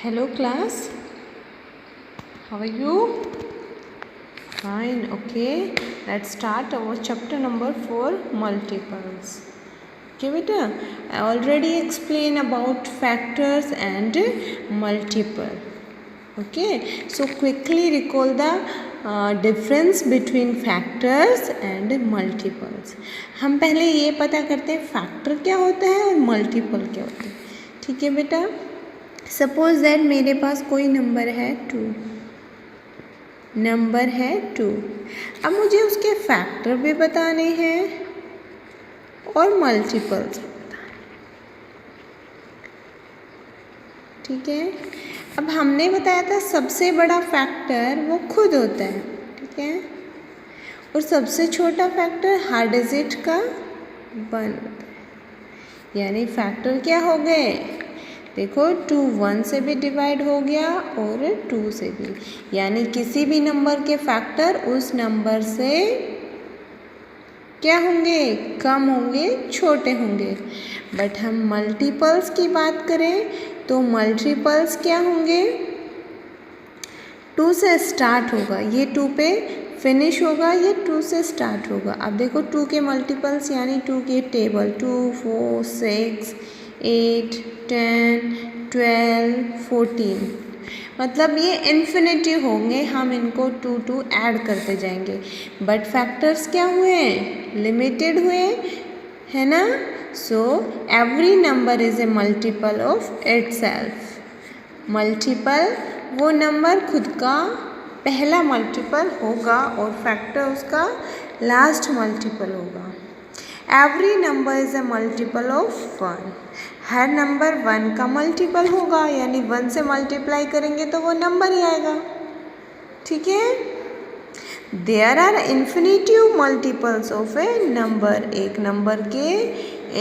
Hello class, how are you? Fine, okay. Let's start our chapter number 4, multiples. Okay beta, I already explained about factors and multiple. Okay, so quickly recall the difference between factors and multiples. हम पहले ये पता करते हैं factor क्या होता है और मल्टीपल क्या होता है. ठीक है बेटा. सपोज दैट मेरे पास कोई नंबर है 2. अब मुझे उसके फैक्टर भी बताने हैं और मल्टीपल्स भी बताने. ठीक है. अब हमने बताया था सबसे बड़ा फैक्टर वो खुद होता है. ठीक है. और सबसे छोटा फैक्टर हर डिजिट का 1 होता है. यानी फैक्टर क्या हो गए. देखो 2 1 से भी डिवाइड हो गया और 2 से भी. यानी किसी भी नंबर के फैक्टर उस नंबर से क्या होंगे, कम होंगे, छोटे होंगे. बट हम मल्टीपल्स की बात करें तो मल्टीपल्स क्या होंगे. 2 से स्टार्ट होगा, ये 2 पे फिनिश होगा, ये 2 से स्टार्ट होगा. अब देखो 2 के मल्टीपल्स यानी 2 के टेबल 2 4 6 8 10 12 14. मतलब ये इन्फिनिटी होंगे. हम इनको 2 ऐड करते जाएंगे. बट फैक्टर्स क्या हुए, लिमिटेड हुए है ना. So every number is a multiple of itself. Multiple वो नंबर खुद का पहला मल्टीपल होगा और फैक्टर उसका लास्ट मल्टीपल होगा. Every number is a multiple of 1. Her number 1 का मल्टीपल होगा. यानी 1 से मल्टीप्लाई करेंगे तो वो नंबर ही आएगा. ठीक है. There are infinitive multiples of a number. एक नंबर के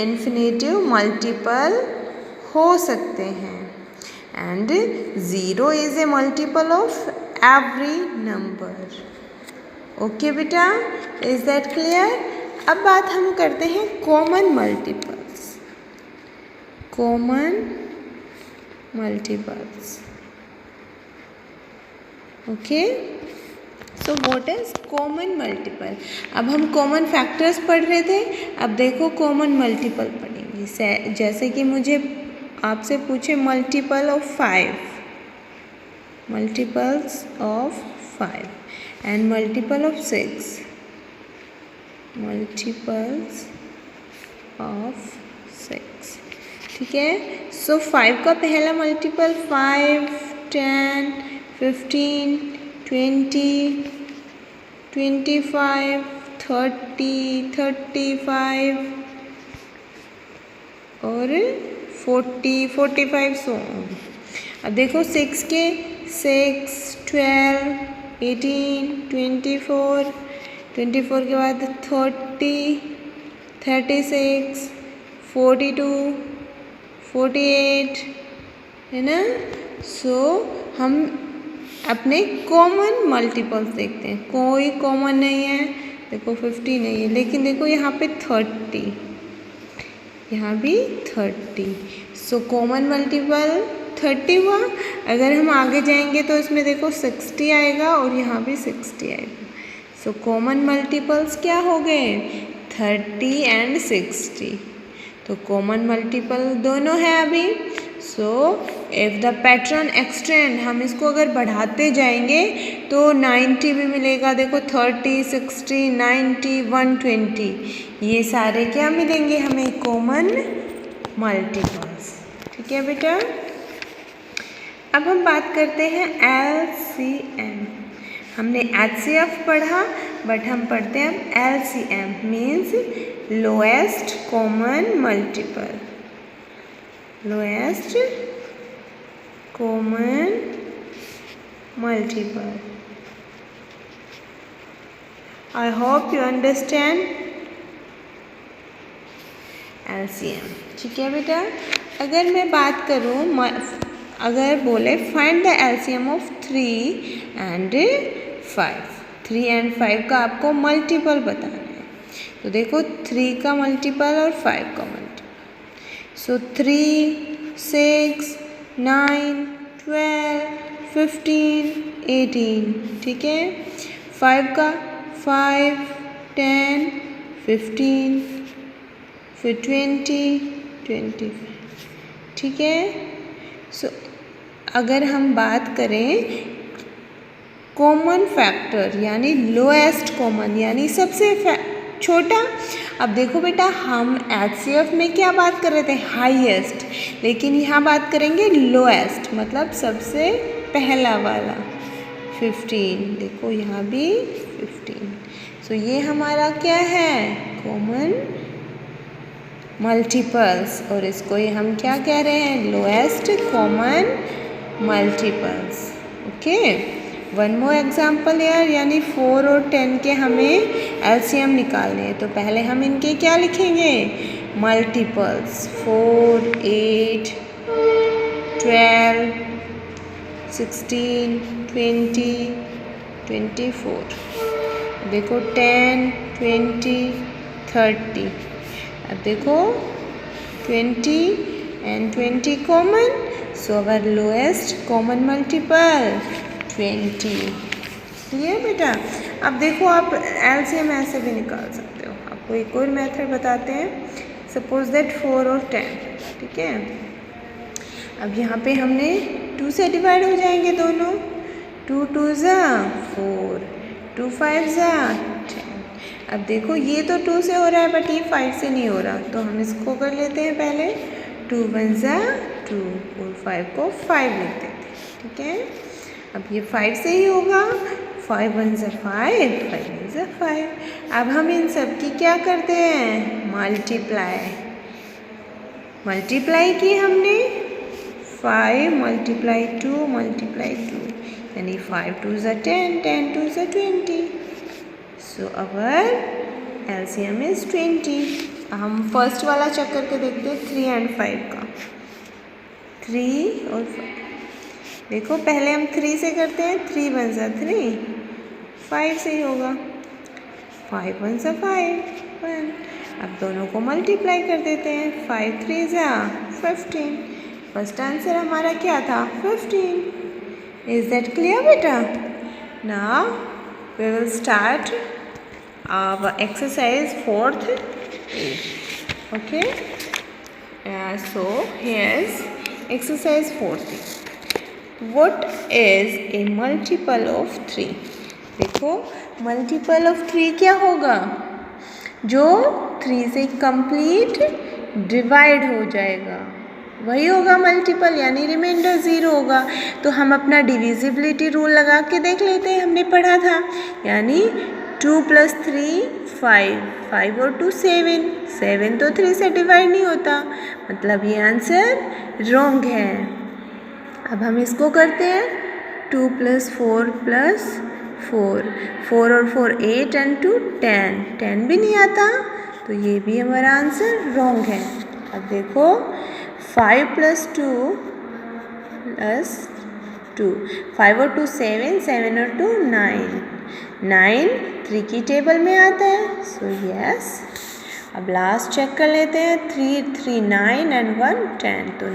इन्फिनिटिव मल्टीपल हो सकते हैं. And 0 is a multiple of every number. Okay बेटा, इज दैट क्लियर. अब बात हम करते हैं common multiples. Common multiples. Okay. So what is common multiple. अब हम कॉमन फैक्टर्स पढ़ रहे थे. अब देखो कॉमन मल्टीपल पढ़ेंगे. जैसे कि मुझे आपसे पूछे multiple of 5, multiples of 5 and multiple of 6, multiples of 6. ठीक है. सो 5 का पहला मल्टीपल 5 10 15 20 25 30 35 और 40 45 सो. अब देखो 6 के 6 12 18 24 24 के बाद 30 36 42 48 है ना. सो हम अपने कॉमन मल्टीपल्स देखते हैं. कोई कॉमन नहीं है. देखो 50 नहीं है, लेकिन देखो यहाँ पे 30, यहाँ भी 30. सो कॉमन मल्टीपल 30 हुआ. अगर हम आगे जाएंगे तो इसमें देखो 60 आएगा और यहाँ भी 60 आएगा. सो कॉमन मल्टीपल्स क्या हो गए, 30 एंड 60. तो कॉमन मल्टीपल दोनों है अभी. So if the pattern extend, हम इसको अगर बढ़ाते जाएंगे तो 90 भी मिलेगा. देखो 30 60 90 120 ये सारे क्या मिलेंगे हमें, कॉमन मल्टीपल्स. ठीक है बेटा. अब हम बात करते हैं LCM. हमने HCF पढ़ा बट हम पढ़ते हैं अब LCM means lowest common multiple. Lowest common multiple. I hope you understand LCM. ठीक है बेटा. अगर मैं बात करूँ, अगर बोले find the LCM of 3 and 5. 3 and 5 का आपको मल्टीपल बताना है. तो देखो 3 का मल्टीपल और 5 का मल्टीपल. सो 3 6 9 12, 15, 18, ठीक है। 5 का 5, 10, 15, फिर 20, 25, ठीक है। सो अगर हम बात करें कॉमन फैक्टर यानी लोएस्ट कॉमन यानी सबसे छोटा, अब देखो बेटा हम HCF में क्या बात कर रहे थे, हाईएस्ट, लेकिन यहाँ बात करेंगे लोएस्ट मतलब सबसे पहला वाला 15, देखो यहाँ भी 15। सो ये हमारा क्या है, कॉमन मल्टीपल्स, और इसको ही हम क्या कह रहे हैं, lowest common multiples. Okay, one more example यार, यानी 4 और 10 के हमें LCM निकालने हैं, तो पहले हम इनके क्या लिखेंगे, मल्टीपल्स। 4, 8, 12, 16, 20, 24, देखो 10, 20, 30, अब देखो 20 and 20 common, so our lowest common multiple 20। Clear बेटा। अब देखो आप LCM ऐसे भी निकाल सकते हो, आपको एक और मेथड बताते हैं। सपोज दैट 4 और 10, ठीक है। अब यहाँ पे हमने 2 से डिवाइड हो जाएंगे दोनों, 2 2 ज़ा 4, 2 5 ज़ा 10। अब देखो ये तो 2 से हो रहा है बट ये 5 से नहीं हो रहा, तो हम इसको कर लेते हैं पहले, 2 1 ज़ा 2 और 5 को 5 लिख देते हैं, ठीक है। अब ये 5 से ही होगा, 5 1 ज़ा 5, 5 1 ज़ा 5। अब हम इन सब की क्या करते हैं, मल्टीप्लाई की हमने, 5 मल्टीप्लाई 2 मल्टीप्लाई 2, यानी 5 2 ज़ा 10, 10 2 ज़ा 20। सो अवर LCM इज 20। हम फर्स्ट वाला चेक करके देखते हैं 3 and 5 का, 3 और 5। देखो पहले हम 3 से करते हैं, 3 1 ज़ा 3, 5 से ही होगा, 5 1 ज़ा 5, 1। अब दोनों को मल्टीप्लाई कर देते हैं, 5 3 ज़ा 15। फर्स्ट आंसर हमारा क्या था, 15। इज दैट क्लियर बेटा। Now we will start our exercise 4th A. Okay, so here's exercise 4th A. What is a multiple of 3? देखो multiple of 3 क्या होगा, जो 3 से कंप्लीट डिवाइड हो जाएगा वही होगा मल्टीपल, यानी रिमाइंडर 0 होगा। तो हम अपना डिविजिबिलिटी रूल लगा के देख लेते हैं, हमने पढ़ा था, यानी 2 + 3 5, 5 और 2 7, 7 तो 3 से डिवाइड नहीं होता, मतलब ये आंसर रॉन्ग है। अब हम इसको करते हैं, 2 + 4 + 4, 4 और 4 8 and 2 10, 10 भी नहीं आता, तो ये भी हमारा आंसर रॉन्ग है। अब देखो 5 + 2 + 2, 5 और 2 7, 7 और 2 9, 9 3 की टेबल में आता है, सो यस। अब लास्ट चेक कर लेते हैं, 3 3 9 and 1 10, तो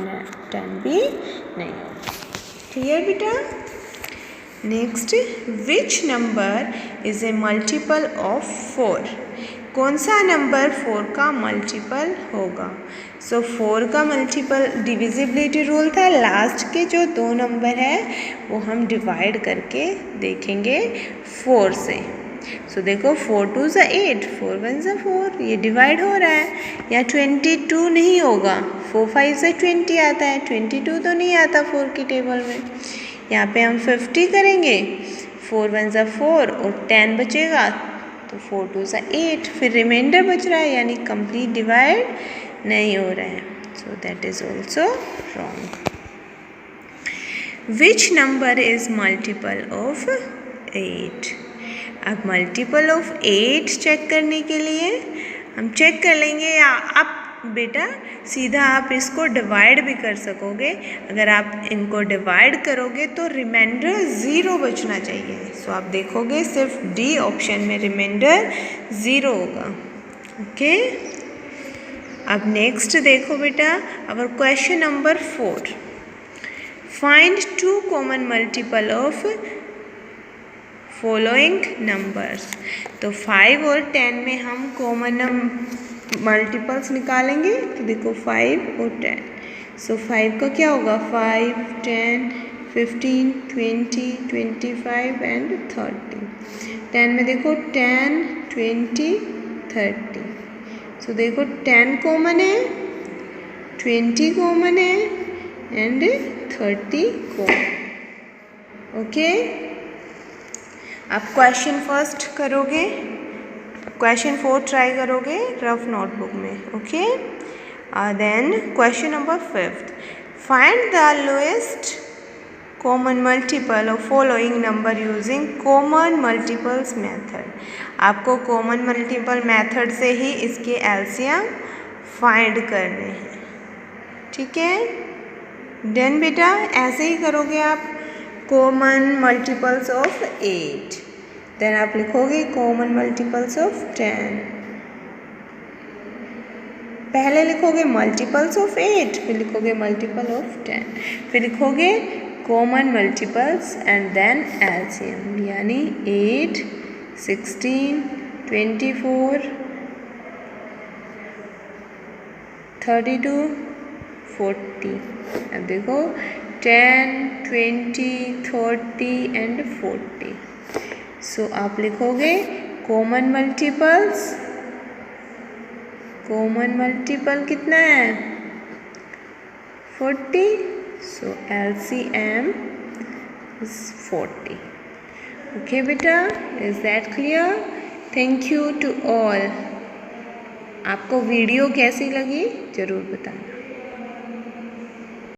10 भी नहीं होगा। क्लियर बेटा। Next, which number is a multiple of 4? कौन सा नंबर 4 का मल्टीपल होगा? सो 4 का मल्टीपल डिविजिबिलिटी रूल था, लास्ट के जो 2 नंबर है वो हम डिवाइड करके देखेंगे 4 से। सो देखो 4 2 ज़ा 8, 4 1 ज़ा 4, ये डिवाइड हो रहा है। या 22 नहीं होगा, 4 5 से 20 आता है, 22 तो नहीं आता 4 की टेबल में। यहाँ पे हम 50 करेंगे, 4 1 ज़ा 4 और 10 बचेगा, तो 4 2 ज़ा 8, फिर रिमाइंडर बच रहा है, यानी कंप्लीट डिवाइड नहीं हो रहा है, so that is also wrong. Which number is multiple of 8? अब मल्टीपल ऑफ 8 चेक करने के लिए हम चेक कर लेंगे, या आप बेटा सीधा आप इसको डिवाइड भी कर सकोगे। अगर आप इनको डिवाइड करोगे तो रिमाइंडर 0 बचना चाहिए। सो आप देखोगे सिर्फ डी ऑप्शन में रिमाइंडर 0 होगा। ओके, अब नेक्स्ट देखो बेटा, our question number 4। Find 2 common multiple of following numbers. तो 5 और 10 में हम कॉमन मल्टीपल्स निकालेंगे। तो देखो 5 और 10, सो 5 का क्या होगा 5, 10, 15, 20, 25 एंड 30। 10 में देखो 10, 20, 30। सो देखो 10 कॉमन है, 20 कॉमन है एंड 30 कॉमन। ओके, आप क्वेश्चन फर्स्ट करोगे, क्वेश्चन 4 ट्राई करोगे रफ नोटबुक में। Okay, then question number 5, find the lowest common multiple of following number using common multiples method. आपको कॉमन मल्टीपल मेथड से ही इसके एलसीएम फाइंड करने हैं। ठीक है, डन बेटा, ऐसे ही करोगे आप। कॉमन मल्टीपल्स ऑफ 8, देन आप लिखोगे कॉमन मल्टीपल्स ऑफ 10। पहले लिखोगे मल्टीपल्स ऑफ 8, फिर लिखोगे मल्टीपल ऑफ 10, फिर लिखोगे common multiples and then LCM, यानी 8, 16, 24, 32, 40। अब देखो 10, 20, 30 एंड 40। सो आप लिखोगे कॉमन मल्टीपल्स, कॉमन मल्टीपल कितना है 40, सो LCM is 40। ओके बेटा, is that clear? Thank you to all. आपको वीडियो कैसी लगी ज़रूर बताना।